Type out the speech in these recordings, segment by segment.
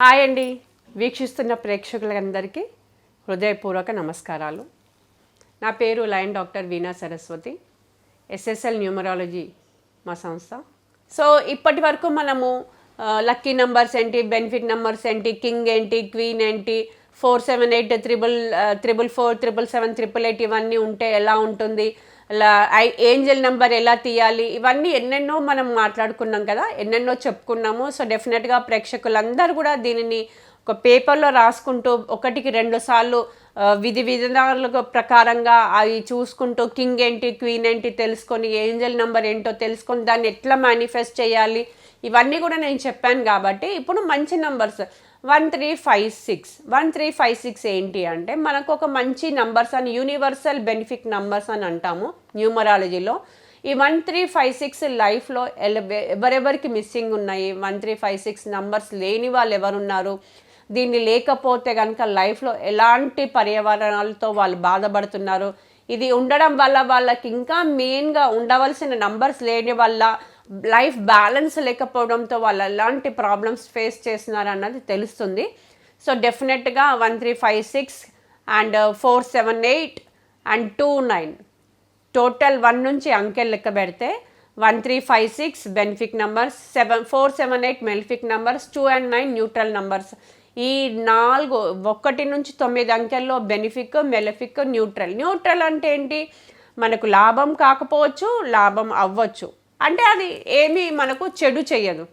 Hi అండి, వీక్షిస్తున్న ప్రేక్షకులందరికీ హృదయపూర్వక నమస్కారాలు. నా పేరు లయన్ డాక్టర్ వీణా సరస్వతి, ఎస్ఎస్ఎల్ న్యూమరాలజీ మా సంస్థ. సో ఇప్పటి వరకు మనము లక్కీ నంబర్స్ ఏంటి, బెనిఫిట్ నంబర్స్ ఏంటి, కింగ్ ఏంటి, క్వీన్ ఏంటి, 478 444 777 888 ఇవన్నీ ఉంటే ఎలా ఉంటుంది, ఏంజల్ నెంబర్ ఎలా తీయాలి, ఇవన్నీ ఎన్నెన్నో మనం మాట్లాడుకున్నాం కదా, ఎన్నెన్నో చెప్పుకున్నాము. సో డెఫినెట్గా ప్రేక్షకులందరూ కూడా దీనిని ఒక పేపర్లో రాసుకుంటూ 1కి 2 సార్లు విధి విధానాల ప్రకారంగా అవి చూసుకుంటూ కింగ్ ఏంటి, క్వీన్ ఏంటి తెలుసుకొని, ఏంజల్ నెంబర్ ఏంటో తెలుసుకొని దాన్ని ఎట్లా మేనిఫెస్ట్ చేయాలి ఇవన్నీ కూడా నేను చెప్పాను. కాబట్టి ఇప్పుడు మంచి నంబర్స్ 1356 ఏంటి అంటే మనకు ఒక మంచి నంబర్స్ అని, యూనివర్సల్ బెనిఫిట్ నంబర్స్ అని అంటాము న్యూమరాలజీలో. ఈ 1356 లైఫ్లో ఎవరెవరికి మిస్సింగ్ ఉన్నాయి, 1356 నంబర్స్ లేని వాళ్ళు ఎవరున్నారు, దీన్ని లేకపోతే కనుక లైఫ్లో ఎలాంటి పర్యావరణాలతో వాళ్ళు బాధపడుతున్నారు, ఇది ఉండడం వల్ల వాళ్ళకి ఇంకా మెయిన్గా ఉండవలసిన నంబర్స్ లేని వల్ల లైఫ్ బ్యాలెన్స్ లేకపోవడంతో వాళ్ళు ఎలాంటి ప్రాబ్లమ్స్ ఫేస్ చేస్తున్నారు అన్నది తెలుస్తుంది. సో డెఫినెట్గా 1356 అండ్ 478 అండ్ 29 టోటల్ 1 నుంచి అంకెలు లెక్క పెడితే 1356 benefic numbers, 478 malefic numbers, 2 and 9 neutral numbers. ఈ 1 నుంచి 9 అంకెల్లో బెనిఫిక్, మెలిఫిక్, న్యూట్రల్ అంటే ఏంటి, మనకు లాభం కాకపోవచ్చు, లాభం అవ్వచ్చు, అంటే అది ఏమీ మనకు చెడు చేయదు,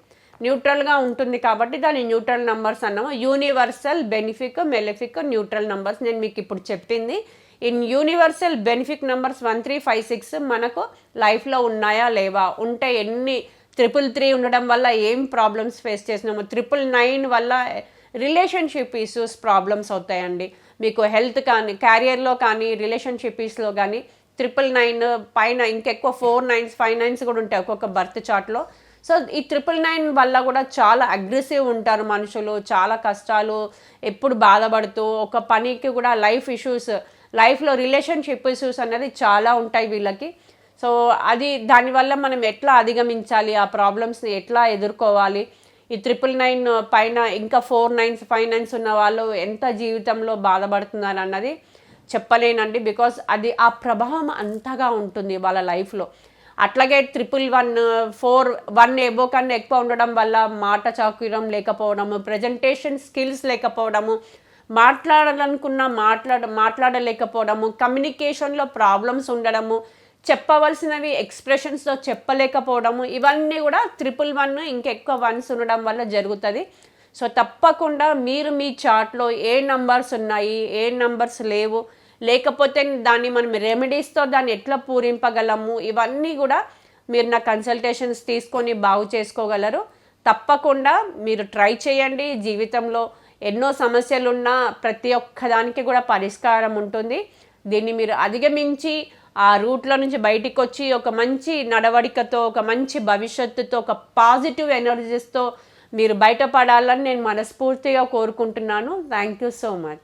న్యూట్రల్గా ఉంటుంది కాబట్టి దాని న్యూట్రల్ నంబర్స్ అన్నాము. Universal benefic, malefic, neutral numbers నేను మీకు ఇప్పుడు చెప్పింది. ఇన్ యూనివర్సల్ బెనిఫిక్ నంబర్స్ 1356 మనకు లైఫ్లో ఉన్నాయా లేవా, ఉంటే ఎన్ని, 333 ఉండడం వల్ల ఏం ప్రాబ్లమ్స్ ఫేస్ చేసినాము, 999 వల్ల రిలేషన్షిప్ ఇష్యూస్ ప్రాబ్లమ్స్ అవుతాయండి మీకు, హెల్త్ కానీ, క్యారియర్లో కానీ, రిలేషన్షిప్ ఇష్యూస్లో కానీ. 999 పైన ఇంకెక్కువ 4 9s 5 9s కూడా ఉంటాయి ఒక్కొక్క బర్త్ చార్ట్లో. సో ఈ 999 వల్ల కూడా చాలా అగ్రెసివ్ ఉంటారు మనుషులు, చాలా కష్టాలు, ఎప్పుడు బాధపడుతూ, ఒక పనికి కూడా లైఫ్ ఇష్యూస్, లైఫ్లో రిలేషన్షిప్ ఇష్యూస్ అనేది చాలా ఉంటాయి వీళ్ళకి. సో అది దానివల్ల మనం ఎట్లా అధిగమించాలి, ఆ ప్రాబ్లమ్స్ని ఎట్లా ఎదుర్కోవాలి, ఈ 999 పైన ఇంకా 4 9s 5 9s ఉన్న వాళ్ళు ఎంత జీవితంలో బాధపడుతున్నారు అన్నది చెప్పలేనండి. బికాస్ అది ఆ ప్రభావం అంతగా ఉంటుంది వాళ్ళ లైఫ్లో. అట్లాగే 111 4 1 ఎబో కన్నా ఎక్కువ ఉండడం వల్ల మాట చాకుర్యం లేకపోవడము, ప్రజెంటేషన్ స్కిల్స్ లేకపోవడము, మాట్లాడలేకపోవడము, కమ్యూనికేషన్లో ప్రాబ్లమ్స్ ఉండడము, చెప్పవలసినవి ఎక్స్ప్రెషన్స్తో చెప్పలేకపోవడము, ఇవన్నీ కూడా 111 ఇంకెక్కువ 1s ఉండడం వల్ల జరుగుతుంది. సో తప్పకుండా మీరు మీ చార్ట్లో ఏ నంబర్స్ ఉన్నాయి, ఏ నంబర్స్ లేవు, లేకపోతే దాన్ని మనం రెమెడీస్తో దాన్ని ఎట్లా పూరింపగలము, ఇవన్నీ కూడా మీరు నా కన్సల్టేషన్స్ తీసుకొని బాగు చేసుకోగలరు. తప్పకుండా మీరు ట్రై చేయండి. జీవితంలో ఎన్నో సమస్యలున్నా ప్రతి ఒక్కదానికి కూడా పరిష్కారం ఉంటుంది. దీన్ని మీరు అధిగమించి ఆ రూట్లో నుంచి బయటికి వచ్చి ఒక మంచి నడవడికతో, ఒక మంచి భవిష్యత్తుతో, ఒక పాజిటివ్ ఎనర్జీస్తో మీరు బయటపడాలని నేను మనస్ఫూర్తిగా కోరుకుంటున్నాను. Thank you so much.